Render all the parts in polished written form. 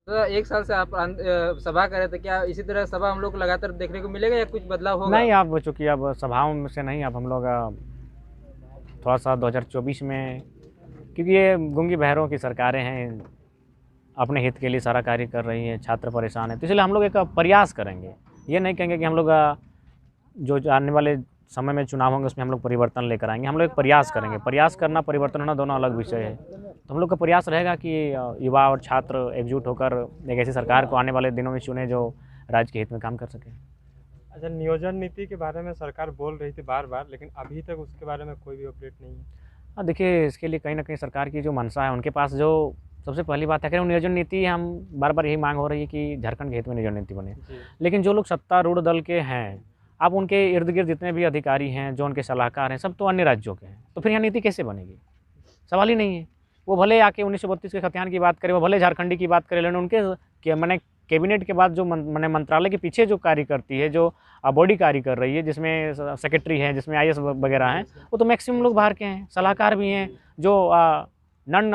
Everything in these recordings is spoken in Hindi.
तो 1 साल से आप सभा कर रहे थे, क्या इसी तरह सभा हम लोग को लगातार देखने को मिलेगा या कुछ बदलाव होगा? नहीं, अब चूँकि अब सभाओं में से नहीं, अब हम लोग थोड़ा-सा 2024 में, क्योंकि ये गूंगी बहरों की सरकारें हैं, अपने हित के लिए सारा कार्य कर रही हैं, छात्र परेशान हैं, तो इसलिए हम लोग एक प्रयास करेंगे। ये नहीं कहेंगे कि हम लोग जो आने वाले समय में चुनाव होंगे उसमें हम लोग परिवर्तन लेकर आएँगे। हम लोग एक प्रयास करेंगे। प्रयास करना, परिवर्तन होना दोनों अलग विषय है। तो हम लोग का प्रयास रहेगा कि युवा और छात्र एकजुट होकर एक ऐसी सरकार को आने वाले दिनों में चुनें जो राज्य के हित में काम कर सके। अच्छा, नियोजन नीति के बारे में सरकार बोल रही थी बार-बार, लेकिन अभी तक उसके बारे में कोई भी अपडेट नहीं है। हाँ, देखिए, इसके लिए कहीं न कहीं सरकार की जो मंशा है, उनके पास जो सबसे पहली बात है कि नियोजन नीति, हम बार-बार यही माँग हो रही है कि झारखंड के हित में नियोजन नीति बने। जी। लेकिन जो लोग सत्तारूढ़ दल के हैं, अब उनके इर्द-गिर्द जितने भी अधिकारी हैं, जो उनके सलाहकार हैं, सब तो अन्य राज्यों के हैं। तो फिर यहाँ नीति कैसे बनेगी? सवाल ही नहीं है। वो भले आके 1932 के खतियान की बात करें, वो भले झारखंडी की बात करें, लेकिन उनके के माने कैबिनेट के बाद जो माने मंत्रालय के पीछे जो कार्य करती है, जो बॉडी कार्य कर रही है, जिसमें सेक्रेटरी हैं, जिसमें आईएएस वगैरह हैं, वो तो मैक्सिमम लोग बाहर के हैं, सलाहकार भी हैं, जो नॉन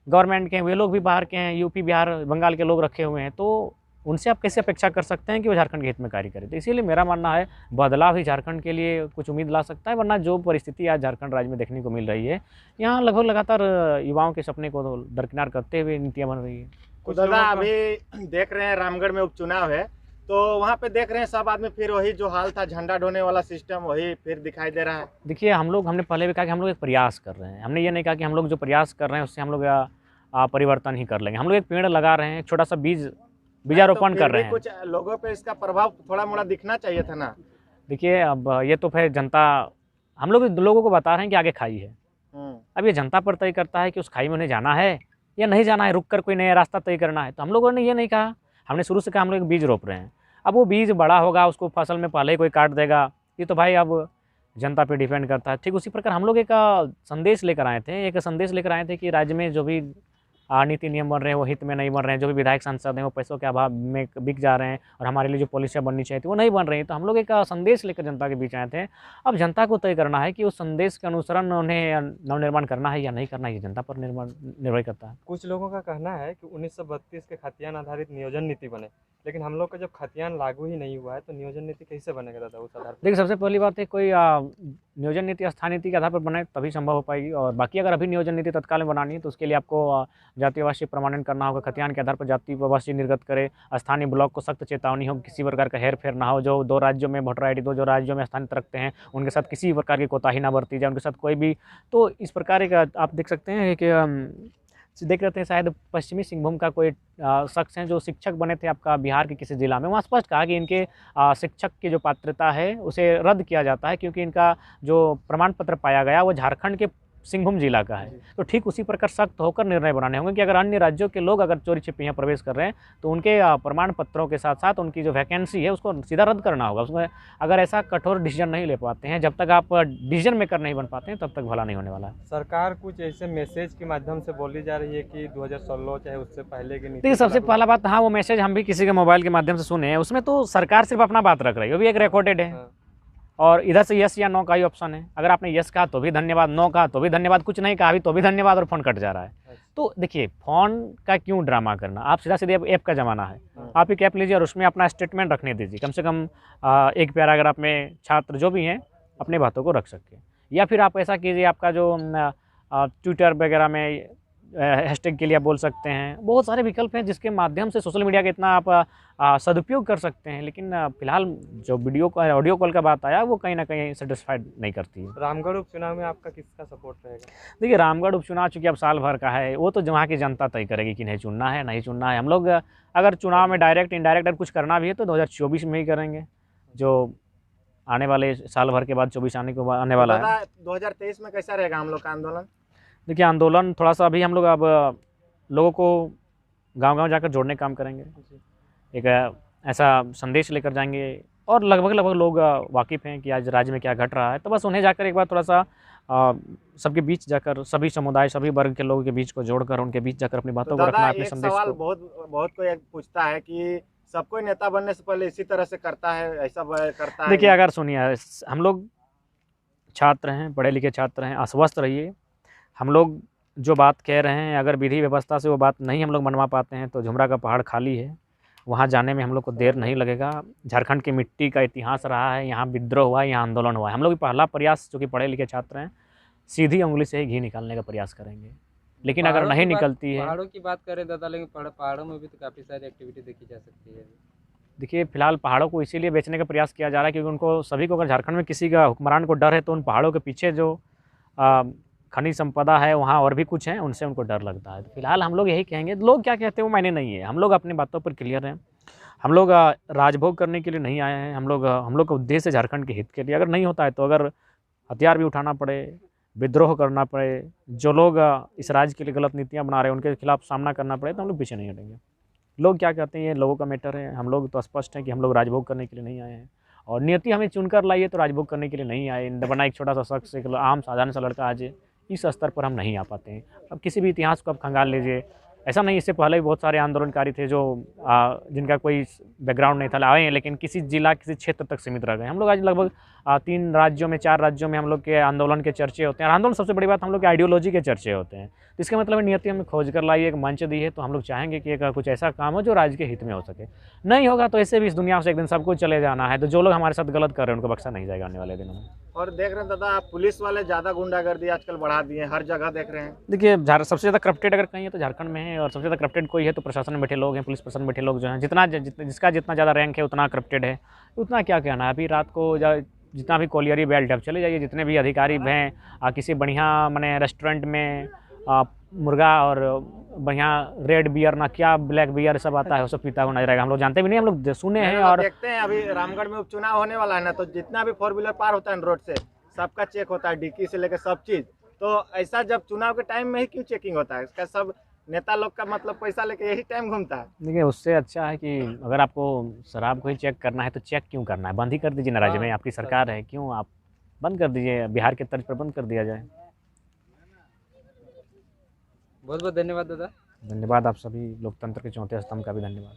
गवर्नमेंट के हैं, वे लोग भी बाहर के हैं, यूपी, बिहार, बंगाल के लोग रखे हुए हैं। तो उनसे आप कैसे अपेक्षा कर सकते हैं कि वो झारखंड के हित में कार्य करें? तो इसीलिए मेरा मानना है, बदलाव ही झारखंड के लिए कुछ उम्मीद ला सकता है, वरना जो परिस्थिति आज झारखंड राज्य में देखने को मिल रही है, यहाँ लगभग लगातार युवाओं के सपने को दरकिनार करते हुए नीतियाँ बन रही है। तो दादा, अभी देख रहे हैं रामगढ़ में उपचुनाव है, तो वहाँ पे देख रहे हैं सब आदमी फिर वही जो हाल था, झंडा ढोने वाला सिस्टम वही फिर दिखाई दे रहा है। देखिए, हमने पहले भी कहा कि हम लोग एक प्रयास कर रहे हैं। हमने ये नहीं कहा कि हम लोग जो प्रयास कर रहे हैं उससे हम लोग परिवर्तन ही कर लेंगे। हम लोग एक पेड़ लगा रहे हैं, एक छोटा सा बीजारोपण कर रहे हैं। कुछ लोगों पे इसका प्रभाव थोड़ा मोड़ा दिखना चाहिए था ना। देखिए, अब ये तो फिर जनता, हम लोग लोगों को बता रहे हैं कि आगे खाई है। अब ये जनता पर तय करता है कि उस खाई में उन्हें जाना है या नहीं जाना है, रुक कर कोई नया रास्ता तय करना है। तो हम लोगों ने ये नहीं कहा, हमने शुरू से कहा हम लोग एक बीज रोप रहे हैं। अब वो बीज बड़ा होगा, उसको फसल में पहले ही कोई काट देगा, ये तो भाई अब जनता पे डिपेंड करता है। ठीक उसी प्रकार हम लोग एक संदेश लेकर आए थे कि राज्य में जो भी नीति नियम बन रहे हैं वो हित में नहीं बन रहे हैं, जो भी विधायक सांसद हैं वो पैसों के अभाव में बिक जा रहे हैं, और हमारे लिए जो पॉलिसियाँ बननी चाहिए थी वो नहीं बन रही। तो हम लोग एक संदेश लेकर जनता के बीच आए थे। अब जनता को तय करना है कि उस संदेश के अनुसरण उन्हें नवनिर्माण करना है या नहीं करना है, ये जनता पर निर्भर करता है। कुछ लोगों का कहना है कि 1932 के खतियान आधारित नियोजन नीति बने, लेकिन हम लोग का जब खतियान लागू ही नहीं हुआ है तो नियोजन नीति कैसे बनेगा दादा उस आधार पर? देखिए, सबसे पहली बात है, कोई नियोजन नीति स्थानीय नीति के आधार पर बने तभी संभव हो पाएगी। और बाकी अगर अभी नियोजन नीति तत्काल में बनानी है तो उसके लिए आपको जातिवासी प्रमाणन करना होगा। खतियान के आधार पर जातिवासी निर्गत करे, स्थानीय ब्लॉक को सख्त चेतावनी हो, किसी प्रकार का हेर फेर ना हो। जो 2 राज्यों में वोटर ID, जो राज्यों में स्थानित रखते हैं, उनके साथ किसी प्रकार की कोताही ना बरती जाए, उनके साथ कोई भी। तो इस प्रकार का आप देख सकते हैं कि देख रहे थे, शायद पश्चिमी सिंहभूम का कोई शख्स हैं जो शिक्षक बने थे आपका बिहार के किसी ज़िला में। वहाँ स्पष्ट कहा कि इनके शिक्षक की जो पात्रता है उसे रद्द किया जाता है, क्योंकि इनका जो प्रमाण पत्र पाया गया वो झारखंड के सिंहभूम जिला का है। तो ठीक उसी प्रकार सख्त होकर निर्णय बनाने होंगे कि अगर अन्य राज्यों के लोग अगर चोरी छिपे यहाँ प्रवेश कर रहे हैं तो उनके प्रमाण पत्रों के साथ साथ उनकी जो वैकेंसी है उसको सीधा रद्द करना होगा। उसमें अगर ऐसा कठोर डिसीजन नहीं ले पाते हैं, जब तक आप डिसीजन मेकर नहीं बन पाते हैं, तब तक भला नहीं होने वाला है। सरकार कुछ ऐसे मैसेज के माध्यम से बोली जा रही है कि 2016 चाहे उससे पहले की नीति। देखिए, सबसे पहला बात, हाँ, वो मैसेज हम भी किसी के मोबाइल के माध्यम से सुने हैं। उसमें तो सरकार सिर्फ अपना बात रख रही है, वो भी एक रिकॉर्डेड है। हाँ। और इधर से यस या नो का ही ऑप्शन है। अगर आपने यस कहा तो भी धन्यवाद, नो कहा तो भी धन्यवाद, कुछ नहीं कहा भी तो भी धन्यवाद, और फ़ोन कट जा रहा है। तो देखिए, फ़ोन का क्यों ड्रामा करना, आप सीधा अब ऐप का ज़माना है। आप एक ऐप लीजिए और उसमें अपना स्टेटमेंट रखने दीजिए, कम से कम एक पैराग्राफ में छात्र जो भी हैं अपनी बातों को रख सकते हैं। या फिर आप ऐसा कीजिए, आपका जो ट्विटर वगैरह में हैशटैग के लिए आप बोल सकते हैं। बहुत सारे विकल्प हैं जिसके माध्यम से सोशल मीडिया का इतना आप सदुपयोग कर सकते हैं। लेकिन फिलहाल जो ऑडियो कॉल का बात आया वो कहीं ना कहीं सेटिस्फाइड नहीं करती है। रामगढ़ उपचुनाव में आपका किसका सपोर्ट रहेगा? देखिए, रामगढ़ उपचुनाव चूँकि अब साल भर का है, वो तो वहाँ की जनता तय करेगी कि नहीं चुनना है, नहीं चुनना है। हम लोग अगर चुनाव में डायरेक्ट इनडायरेक्ट अगर कुछ करना भी है तो 2024 में ही करेंगे, जो आने वाले साल भर के बाद 24 आने वाला है। 2023 में कैसा रहेगा हम लोग का आंदोलन? देखिए, आंदोलन थोड़ा सा अभी हम लोग अब लोगों को गांव-गांव जाकर जोड़ने का काम करेंगे। एक ऐसा संदेश लेकर जाएंगे, और लगभग लोग वाकिफ़ हैं कि आज राज्य में क्या घट रहा है। तो बस उन्हें जाकर एक बार थोड़ा सा सबके बीच जाकर, सभी समुदाय, सभी वर्ग के लोगों के बीच को जोड़कर उनके बीच जाकर अपनी बातों को रखना, अपने संदेश सवाल को। बहुत कोई पूछता है कि सब कोई नेता बनने से पहले इसी तरह से करता है, ऐसा करता है। देखिए, अगर सुनिए, हम लोग छात्र हैं, पढ़े लिखे छात्र हैं, आश्वस्त रहिए। हम लोग जो बात कह रहे हैं, अगर विधि व्यवस्था से वो बात नहीं हम लोग मनवा पाते हैं तो झुमरा का पहाड़ खाली है, वहाँ जाने में हम लोग को देर नहीं लगेगा। झारखंड की मिट्टी का इतिहास रहा है, यहाँ विद्रोह हुआ है, यहाँ आंदोलन हुआ है। हम लोग पहला प्रयास, जो कि पढ़े लिखे छात्र हैं, सीधी उंगली से ही घी निकालने का प्रयास करेंगे, लेकिन अगर नहीं निकलती है। पहाड़ों की बात करें दादा, लेकिन पहाड़ों में भी तो काफ़ी सारी एक्टिविटी देखी जा सकती है। देखिए, फिलहाल पहाड़ों को इसीलिए बेचने का प्रयास किया जा रहा है क्योंकि उनको सभी को, अगर झारखंड में किसी का हुक्मरान को डर है तो उन पहाड़ों के पीछे जो खनिज संपदा है वहाँ और भी कुछ है, उनसे उनको डर लगता है। तो फिलहाल हम लोग यही कहेंगे, लोग क्या कहते हैं वो मायने नहीं है, हम लोग अपनी बातों पर क्लियर हैं। हम लोग राजभोग करने के लिए नहीं आए हैं, हम लोग का उद्देश्य है झारखंड के हित के लिए। अगर नहीं होता है तो अगर हथियार भी उठाना पड़े, विद्रोह करना पड़े, जो लोग इस राज्य के लिए गलत नीतियाँ बना रहे हैं उनके खिलाफ सामना करना पड़े, तो हम लोग पीछे नहीं हटेंगे। लोग क्या कहते हैं ये लोगों का मैटर है, हम लोग तो स्पष्ट हैं कि हम लोग राजभोग करने के लिए नहीं आए हैं, और नियति हमें चुनकर लाई है तो राजभोग करने के लिए नहीं आए। वरना एक छोटा सा शख्स, एक आम साधारण सा लड़का आज इस स्तर पर हम नहीं आ पाते हैं। अब किसी भी इतिहास को आप खंगाल लीजिए, ऐसा नहीं, इससे पहले भी बहुत सारे आंदोलनकारी थे जो जिनका कोई बैकग्राउंड नहीं था, आए हैं लेकिन किसी जिला, किसी क्षेत्र तक सीमित रह गए। हम लोग आज लगभग 3 राज्यों में, 4 राज्यों में हम लोग के आंदोलन के चर्चे होते हैं, और आंदोलन सबसे बड़ी बात, हम लोग के आइडियोलॉजी के चर्चे होते हैं। तो इसका मतलब नियति हमें खोज कर लाई, एक मंच दी है, तो हम लोग चाहेंगे कि एक कुछ ऐसा काम हो जो राज्य के हित में हो सके। नहीं होगा तो ऐसे भी इस दुनिया से एक दिन सबको चले जाना है, तो जो लोग हमारे साथ गलत कर रहे हैं उनको बख्शा नहीं जाएगा आने वाले दिनों में। और देख रहे हैं दादा, पुलिस वाले ज़्यादा गुंडागर्दी आजकल बढ़ा दिए, हर जगह देख रहे हैं। देखिए, सबसे ज़्यादा करप्टेड अगर कहीं है तो झारखंड में है, और सबसे ज़्यादा करप्टेड कोई है तो प्रशासन में बैठे लोग हैं, पुलिस प्रशासन में बैठे लोग जो हैं। जिसका जितना ज़्यादा रैंक है उतना करप्टेड है, उतना क्या कहना है। अभी रात को जितना भी कोलियरी बेल्ट है, चले जाइए, जितने भी अधिकारी हैं, किसी बढ़िया मैंने रेस्टोरेंट में मुर्गा और बढ़िया रेड बियर ना क्या ब्लैक बियर सब आता है, वो सब पीता हुआ नजर आएगा। हम लोग जानते भी नहीं, हम लोग सुने हैं। और देखते हैं अभी रामगढ़ में उपचुनाव होने वाला है ना, तो जितना भी 4 व्हीलर पार होता है रोड से, सबका चेक होता है, डिक्की से लेकर सब चीज़। तो ऐसा जब चुनाव के टाइम में ही क्यों चेकिंग होता है? इसका सब नेता लोग का मतलब पैसा लेके यही टाइम घूमता है। देखिए, उससे अच्छा है कि अगर आपको शराब को ही चेक करना है तो चेक क्यों करना है, बंद ही कर दीजिए ना। राज्य में आपकी सरकार है, क्यों आप बंद कर दीजिए, बिहार के तर्ज पर बंद कर दिया जाए। बहुत बहुत धन्यवाद दादा। धन्यवाद, आप सभी लोकतंत्र के चौथे स्तंभ का भी धन्यवाद।